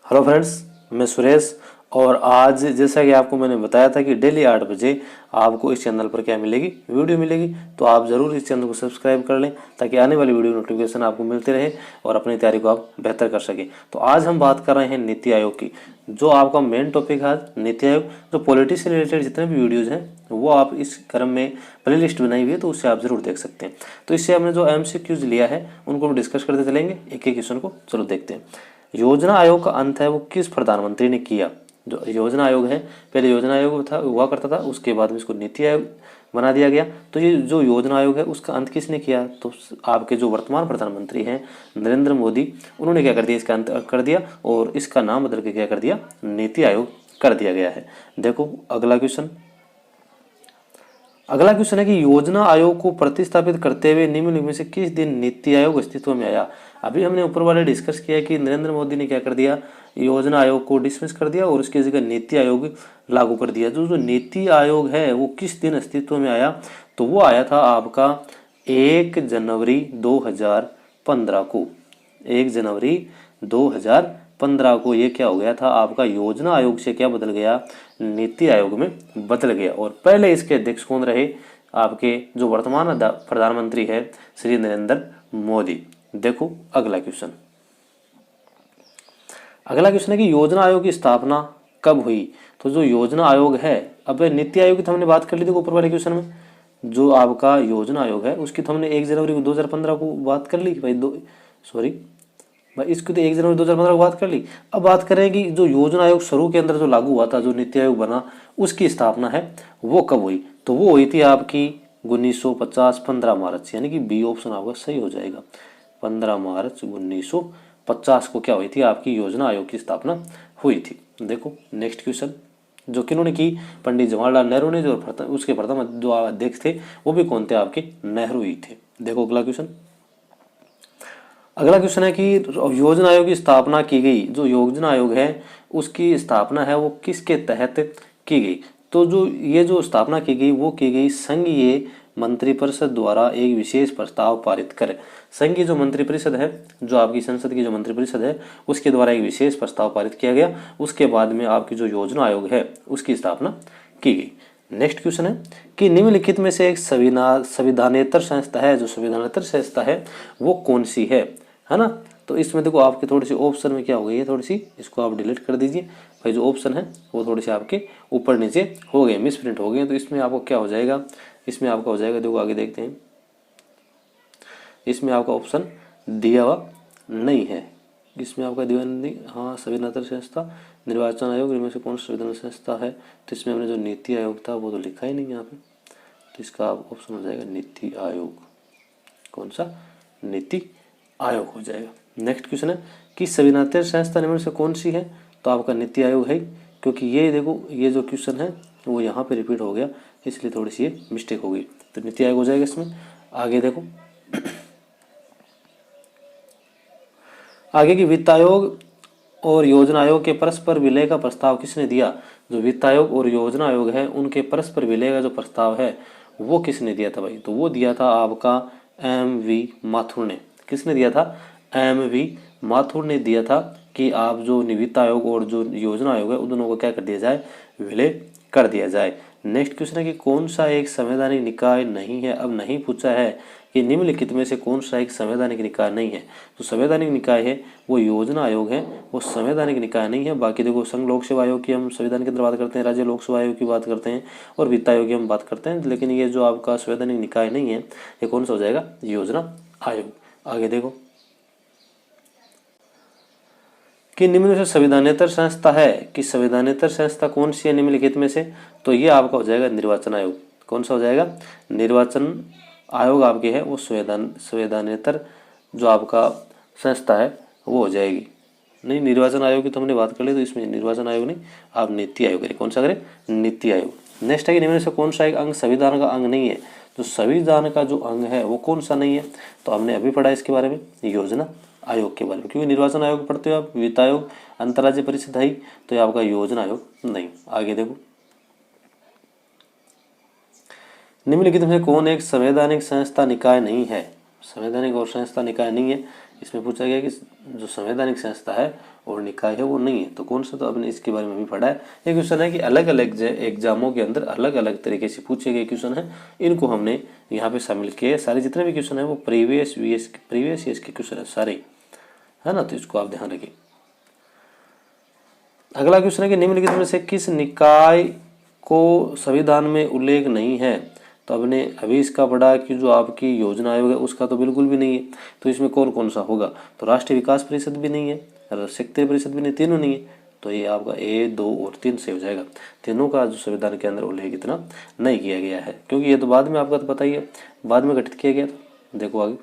Hello friends, मैं सुरेश। और आज जैसा कि आपको मैंने बताया था कि डेली 8 बजे आपको इस चैनल पर क्या मिलेगी, वीडियो मिलेगी। तो आप ज़रूर इस चैनल को सब्सक्राइब कर लें ताकि आने वाली वीडियो नोटिफिकेशन आपको मिलते रहे और अपनी तैयारी को आप बेहतर कर सकें। तो आज हम बात कर रहे हैं नीति आयोग की। जो आपका मेन टॉपिक है नीति आयोग, जो पॉलिटिक्स से रिलेटेड जितने भी वीडियोज़ हैं वो आप इस क्रम में प्ले लिस्ट बनाई हुई है, तो उससे आप ज़रूर देख सकते हैं। तो इससे हमने जो MCQs लिया है उनको हम डिस्कस करते चलेंगे, एक एक क्वेश्चन को। चलो देखते हैं। योजना आयोग का अंत है वो किस प्रधानमंत्री ने किया। जो योजना आयोग है, पहले योजना आयोग था हुआ करता था, उसके बाद में इसको नीति आयोग बना दिया गया। तो ये जो योजना आयोग है उसका अंत किसने किया, तो आपके जो वर्तमान प्रधानमंत्री हैं नरेंद्र मोदी, उन्होंने क्या कर दिया, इसका अंत कर दिया और इसका नाम बदल के क्या कर दिया, नीति आयोग कर दिया गया है। देखो अगला क्वेश्चन। अगला क्वेश्चन है कि योजना आयोग को प्रतिस्थापित करते हुए निम्नलिखित में से किस दिन नीति आयोग अस्तित्व में आया। अभी हमने ऊपर वाले डिस्कस किया कि नरेंद्र मोदी ने क्या कर दिया, योजना आयोग को डिसमिस कर दिया और उसकी जगह नीति आयोग लागू कर दिया। जो नीति आयोग है वो किस दिन अस्तित्व में आया, तो वो आया था आपका 1 जनवरी 2015 को। 1 जनवरी 2015 को ये क्या हो गया था, आपका योजना आयोग से क्या बदल गया, नीति आयोग में बदल गया। और पहले इसके अध्यक्ष कौन रहे, आपके जो वर्तमान प्रधानमंत्री है श्री नरेंद्र मोदी। देखो अगला क्वेश्चन। अगला क्वेश्चन है कि योजना आयोग की स्थापना कब हुई। तो जो योजना आयोग है, अब नीति आयोग की तो हमने बात कर ली थी ऊपर वाले क्वेश्चन में। जो आपका योजना आयोग है उसकी तो हमने 1 जनवरी 2015 को बात कर ली भाई। भाई इसकी तो 1 जनवरी 2015 को बात कर ली। अब बात करें कि जो योजना आयोग शुरू के अंदर जो लागू हुआ था, जो नीति आयोग बना, उसकी स्थापना है वो कब हुई, तो वो हुई थी आपकी 1950 15 मार्च, यानी कि बी ऑप्शन आपका सही हो जाएगा। 15 मार्च 1950 को क्या हुई थी, आपकी योजना आयोग की स्थापना हुई थी। देखो नेक्स्ट क्वेश्चन, जो किन्होंने की, पंडित जवाहरलाल नेहरू ने। जो उसके प्रथम जो अध्यक्ष थे वो भी कौन थे, आपके नेहरू ही थे। देखो अगला क्वेश्चन। अगला क्वेश्चन है कि योजना आयोग की स्थापना की गई, जो योजना आयोग है उसकी स्थापना है वो किसके तहत की गई। तो जो स्थापना की गई वो की गई संघीय मंत्रिपरिषद द्वारा एक विशेष प्रस्ताव पारित कर। संघीय जो मंत्रिपरिषद है, जो आपकी संसद की जो मंत्रिपरिषद है, उसके द्वारा एक विशेष प्रस्ताव पारित किया गया। उसके बाद में आपकी जो योजना आयोग है उसकी स्थापना की गई। नेक्स्ट क्वेश्चन है कि निम्नलिखित में से एक संविधानेतर संस्था है, जो संविधानेतर संस्था है वो कौन सी है ना। तो इसमें देखो आपके थोड़ी सी ऑप्शन में क्या हो गई है, थोड़ी सी इसको आप डिलीट कर दीजिए भाई। जो ऑप्शन है वो थोड़े से आपके ऊपर नीचे हो गए, मिस प्रिंट हो गए। तो इसमें आपको क्या हो जाएगा, इसमें आपका हो जाएगा, देखो आगे देखते हैं, इसमें आपका ऑप्शन दिया हुआ नहीं है। इसमें आपका दिया नहीं, हाँ संविधानेतर संस्था, निर्वाचन आयोग, इनमें से कौन सा संविधान संस्था है। तो इसमें हमने जो नीति आयोग था वो तो लिखा ही नहीं यहाँ पे, तो इसका ऑप्शन हो जाएगा नीति आयोग। कौन सा, नीति आयोग हो जाएगा। नेक्स्ट क्वेश्चन है कि संविधानेतर संस्था निम्न से कौन सी है, तो आपका नीति आयोग है। क्योंकि ये देखो ये जो क्वेश्चन है वो यहाँ पे रिपीट हो गया, इसलिए थोड़ी सी ये मिस्टेक हो गई, तो नीति आयोग हो जाएगा इसमें। आगे देखो आगे की वित्त आयोग और योजना आयोग के परस्पर विलय का प्रस्ताव किसने दिया। जो वित्त आयोग और योजना आयोग है उनके परस्पर विलय का जो प्रस्ताव है वो किसने दिया था भाई, तो वो दिया था आपका MV माथुर ने। किसने दिया था, MV माथुर ने दिया था कि आप जो वित्त आयोग और जो योजना आयोग है उन दोनों को क्या कर दिया जाए, विलय कर दिया जाए। नेक्स्ट क्वेश्चन है कि कौन सा एक संवैधानिक निकाय नहीं है। अब नहीं पूछा है कि निम्नलिखित में से कौन सा एक संवैधानिक निकाय नहीं है। तो संवैधानिक निकाय है वो योजना आयोग है, वो संवैधानिक निकाय नहीं है। बाकी देखो संघ लोक सेवा आयोग की हम संविधान के अंदर बात करते हैं, राज्य लोक सेवा आयोग की बात करते हैं और वित्त आयोग की हम बात करते हैं। लेकिन ये जो आपका संवैधानिक निकाय नहीं है, ये कौन सा हो जाएगा, योजना आयोग। आगे देखो कि निम्न से संविधानेतर संस्था है, कि संविधानेतर संस्था कौन सी है निम्नलिखित में से, तो ये आपका हो जाएगा निर्वाचन आयोग। कौन सा हो जाएगा, निर्वाचन आयोग आपके है वो संविधानेतर जो आपका संस्था है वो हो जाएगी। नहीं, निर्वाचन आयोग की तो हमने बात कर ली, तो इसमें निर्वाचन आयोग नहीं, आप नीति आयोग करें। कौन सा करें, नीति आयोग। नेक्स्ट है कि निम्न से कौन सा एक अंग संविधान का अंग नहीं है। तो संविधान का जो अंग है वो कौन सा नहीं है, तो हमने अभी पढ़ा इसके बारे में, योजना आयोग के बारे में। क्योंकि निर्वाचन आयोग पढ़ते हो आप, वित्त आयोग, अंतर्राज्यीय परिषद है, तो ये आपका योजना आयोग नहीं। आगे देखो निम्नलिखित में कौन एक संवैधानिक संस्था निकाय नहीं है। संवैधानिक और संस्था निकाय नहीं है। इसमें पूछा गया कि जो संवैधानिक संस्था है और निकाय है वो नहीं है। तो कौन सा, तो आपने इसके बारे में भी पढ़ा है। ये क्वेश्चन है कि अलग अलग एग्जामों के अंदर अलग अलग तरीके से पूछे गए क्वेश्चन है, इनको हमने यहाँ पे शामिल किए। सारे जितने भी क्वेश्चन है वो प्रीवियस ईयर्स के क्वेश्चन है सारे, है ना, तो इसको आप ध्यान रखिए। अगला क्वेश्चन है कि निम्नलिखित में से किस निकाय को संविधान में उल्लेख नहीं है। तो आपने अभी इसका पढ़ा कि जो आपकी योजना आयोग है उसका तो बिल्कुल भी नहीं है। तो इसमें कौन कौन सा होगा, तो राष्ट्रीय विकास परिषद भी नहीं है, क्षेत्रीय परिषद भी नहीं, तीनों नहीं है। तो ये आपका 1, 2 और 3 से हो जाएगा। तीनों का जो संविधान के अंदर उल्लेख इतना नहीं किया गया है, क्योंकि ये तो बाद में, आपका तो पता ही है, बाद में गठित किया गया था। देखो आगे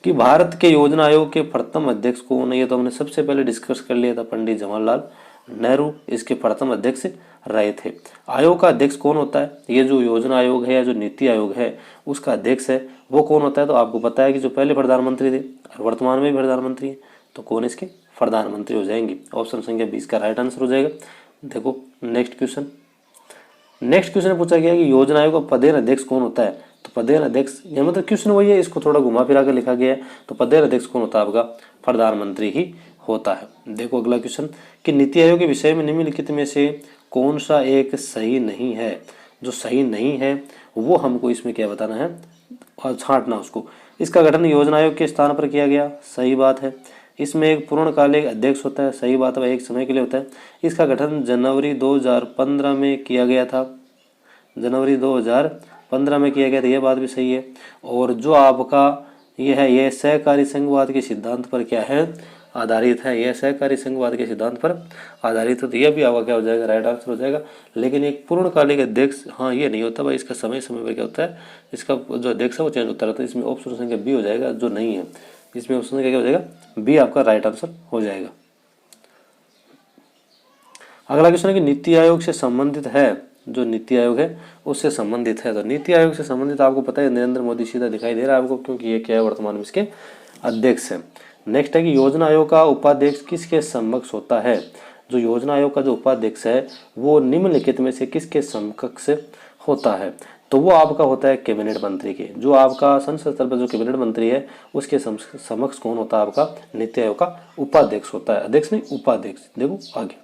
कि भारत के योजना आयोग के प्रथम अध्यक्ष कौन है। ये तो हमने सबसे पहले डिस्कस कर लिया था, पंडित जवाहरलाल नेहरू इसके प्रथम अध्यक्ष रहे थे। आयोग का अध्यक्ष कौन होता है, ये जो योजना आयोग है या जो नीति आयोग है उसका अध्यक्ष है वो कौन होता है। तो आपको पता है कि जो पहले प्रधानमंत्री थे और वर्तमान में भी प्रधानमंत्री है, तो कौन इसके प्रधानमंत्री हो जाएंगे। ऑप्शन संख्या 20 का राइट आंसर हो जाएगा। देखो नेक्स्ट क्वेश्चन पूछा गया कि योजना आयोग का पदेन अध्यक्ष कौन होता है। तो पदेन अध्यक्ष, ये मतलब क्वेश्चन वही है, इसको थोड़ा घुमा फिरा कर लिखा गया है। तो पदेन अध्यक्ष कौन होता है, आपका प्रधानमंत्री ही होता है। देखो अगला क्वेश्चन कि नीति आयोग के विषय में निम्नलिखित में से कौन सा एक सही नहीं है। जो सही नहीं है वो हमको इसमें क्या बताना है और छांटना उसको। इसका गठन योजना आयोग के स्थान पर किया गया, सही बात है। इसमें एक पूर्णकालिक अध्यक्ष होता है, सही बात है, एक समय के लिए होता है। इसका गठन जनवरी 2015 में किया गया था, जनवरी 2015 में किया गया था, यह बात भी सही है। और जो आपका यह है, यह सहकारी संघवाद के सिद्धांत पर क्या है, आधारित है। यह सहकारी संघवाद के सिद्धांत पर आधारित है, तो यह भी आपका क्या हो जाएगा, राइट आंसर हो जाएगा। लेकिन एक पूर्णकालिक अध्यक्ष, हाँ ये नहीं होता भाई, इसका समय समय पर क्या होता है, इसका जो अध्यक्ष है वो चेंज होता रहता है। इसमें ऑप्शन संख्या बी हो जाएगा, जो नहीं है इसमें ऑप्शन संख्या क्या हो जाएगा, बी आपका राइट आंसर हो जाएगा। अगला क्वेश्चन है कि नीति आयोग से संबंधित है, जो नीति आयोग है उससे संबंधित है। तो नीति आयोग से संबंधित आपको पता है नरेंद्र मोदी सीधा दिखाई दे रहा है आपको, क्योंकि ये क्या है, वर्तमान में इसके अध्यक्ष है। नेक्स्ट है कि योजना आयोग का उपाध्यक्ष किसके समकक्ष होता है। जो योजना आयोग का जो उपाध्यक्ष है वो निम्नलिखित में से किसके समकक्ष होता है। तो वो आपका होता है कैबिनेट मंत्री के। जो आपका संसद स्तर पर जो कैबिनेट मंत्री है उसके समक्ष कौन होता है, आपका नीति आयोग का उपाध्यक्ष होता है, अध्यक्ष नहीं उपाध्यक्ष। देखो आगे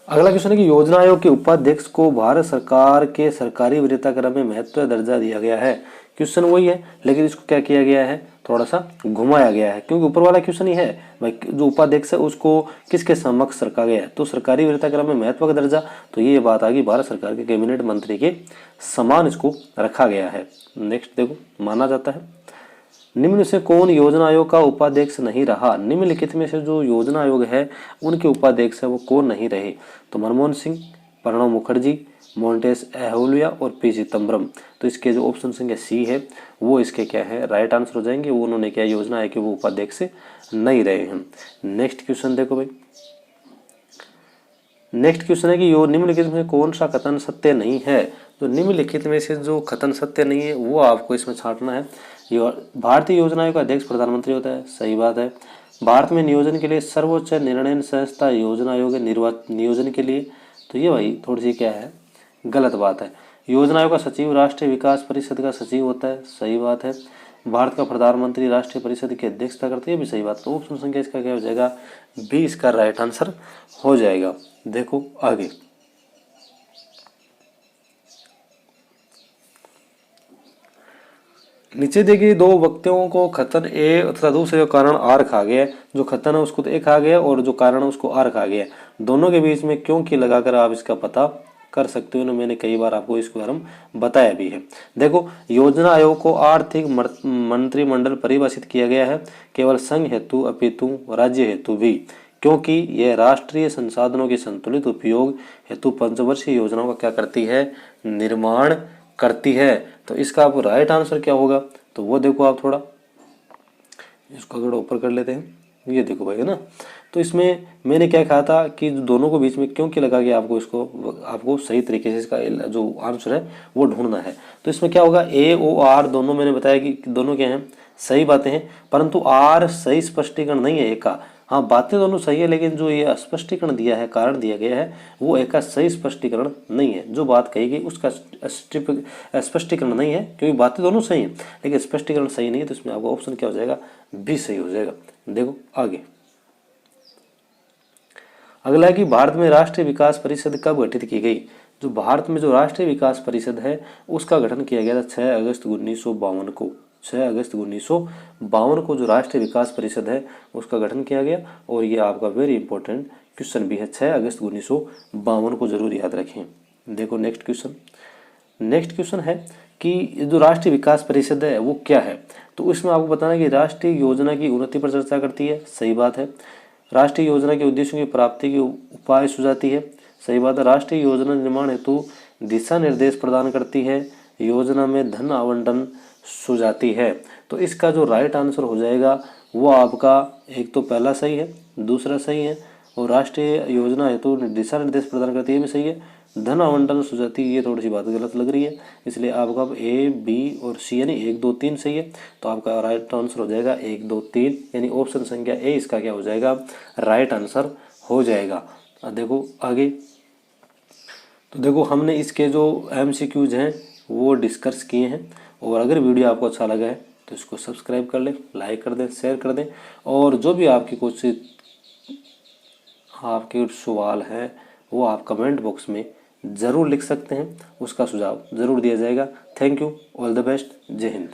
अगला क्वेश्चन है कि योजना आयोग के उपाध्यक्ष को भारत सरकार के सरकारी वरीयता क्रम में महत्व दर्जा दिया गया है। क्वेश्चन वही है, लेकिन इसको क्या किया गया है, थोड़ा सा घुमाया गया है, क्योंकि ऊपर वाला क्वेश्चन ही है भाई, जो उपाध्यक्ष है उसको किसके समक्ष रखा गया है। तो सरकारी वरीयता क्रम में महत्व का दर्जा, तो ये बात आ गई भारत सरकार के कैबिनेट मंत्री के समान इसको रखा गया है। नेक्स्ट देखो, माना जाता है निम्न से कौन योजना आयोग का उपाध्यक्ष नहीं रहा। निम्नलिखित में से जो योजना आयोग है उनके उपाध्यक्ष है वो कौन नहीं रहे। तो मनमोहन सिंह, प्रणब मुखर्जी, मोंटेस अहलुवालिया और पी चिदम्बरम। तो इसके जो ऑप्शन संख्या सी है वो इसके क्या है, राइट आंसर हो जाएंगे। वो उन्होंने क्या योजना है कि वो उपाध्यक्ष नहीं रहे हैं। नेक्स्ट क्वेश्चन देखो भाई, नेक्स्ट क्वेश्चन है कि यो निम्नलिखित में कौन सा कथन सत्य नहीं है। तो निम्नलिखित में से जो कथन सत्य नहीं है वो आपको इसमें छांटना है। भारतीय योजना आयोग का अध्यक्ष प्रधानमंत्री होता है, सही बात है। भारत में नियोजन के लिए सर्वोच्च निर्णय संस्था योजना आयोग है नियोजन के लिए, तो ये भाई थोड़ी सी क्या है, गलत बात है। योजना आयोग का सचिव राष्ट्रीय विकास परिषद का सचिव होता है, सही बात है। भारत का प्रधानमंत्री राष्ट्रीय परिषद की अध्यक्षता करते हैं, भी सही बात। तो ऑप्शन संख्या इसका क्या हो जाएगा, बी इसका राइट आंसर हो जाएगा। देखो आगे नीचे देखिए, दो व्यक्तियों को कथन ए तथा दूसरे का कारण आर खा गया। जो कथन है उसको तो ए खा गया और जो कारण है उसको आर खा गया। दोनों के बीच में क्यों की लगाकर आप इसका पता कर सकते हो ना, मैंने कई बार आपको इसको हम बताया भी है। देखो, योजना आयोग को आर्थिक मंत्रिमंडल परिभाषित किया गया है, केवल संघ हेतु अपितु राज्य हेतु भी, क्योंकि यह राष्ट्रीय संसाधनों के संतुलित उपयोग हेतु पंचवर्षीय योजनाओं का क्या करती है, निर्माण करती है। तो इसका आपको राइट आंसर क्या होगा, तो वो देखो आप थोड़ा इसको अगर ऊपर कर लेते हैं, ये देखो भाई है ना। तो इसमें मैंने क्या कहा था कि दोनों को बीच में क्यों की लगा के आपको सही तरीके से इसका जो आंसर है वो ढूंढना है। तो इसमें क्या होगा, ए ओ आर दोनों मैंने बताया कि दोनों क्या हैं, सही बातें हैं, परंतु आर सही स्पष्टीकरण नहीं है ए का। हाँ, बातें दोनों सही है, लेकिन जो ये स्पष्टीकरण दिया है, कारण दिया गया है, वो एक का सही स्पष्टीकरण नहीं है। जो बात कही गई उसका स्पष्टीकरण नहीं है, क्योंकि बातें दोनों सही हैं लेकिन स्पष्टीकरण सही नहीं है, तो इसमें आपका ऑप्शन क्या हो जाएगा, बी सही हो जाएगा। देखो आगे अगला है कि भारत में राष्ट्रीय विकास परिषद कब गठित की गई। जो भारत में जो राष्ट्रीय विकास परिषद है उसका गठन किया गया था 6 अगस्त 1952 को। 6 अगस्त 1952 को जो राष्ट्रीय विकास परिषद है उसका गठन किया गया। और ये आपका वेरी इंपॉर्टेंट क्वेश्चन भी है, 6 अगस्त 1952 को जरूर याद रखें। देखो नेक्स्ट क्वेश्चन है कि जो राष्ट्रीय विकास परिषद है वो क्या है। तो इसमें आपको बताना है कि राष्ट्रीय योजना की उन्नति पर चर्चा करती है, सही बात है। राष्ट्रीय योजना के उद्देश्यों की प्राप्ति के उपाय सुझाती है, सही बात है। राष्ट्रीय योजना निर्माण हेतु दिशा निर्देश प्रदान करती है, योजना में धन आवंटन सुझाती है। तो इसका जो राइट आंसर हो जाएगा वो आपका एक तो पहला सही है, दूसरा सही है, और राष्ट्रीय योजना हेतु दिशा निर्देश प्रदान करती है भी सही है। धन आवंटन सुझाती ये थोड़ी सी बात गलत लग रही है, इसलिए आपका ए बी और सी यानी 1 2 3 सही है। तो आपका राइट आंसर हो जाएगा 1 2 3 यानी ऑप्शन संख्या ए इसका क्या हो जाएगा, राइट आंसर हो जाएगा। देखो आगे, तो देखो हमने इसके जो MCQs हैं वो डिस्कस किए हैं। और अगर वीडियो आपको अच्छा लगा है तो इसको सब्सक्राइब कर लें, लाइक कर दें, शेयर कर दें। और जो भी आपके सवाल है वो आप कमेंट बॉक्स में ज़रूर लिख सकते हैं, उसका सुझाव ज़रूर दिया जाएगा। Thank you, all the best, जय हिंद।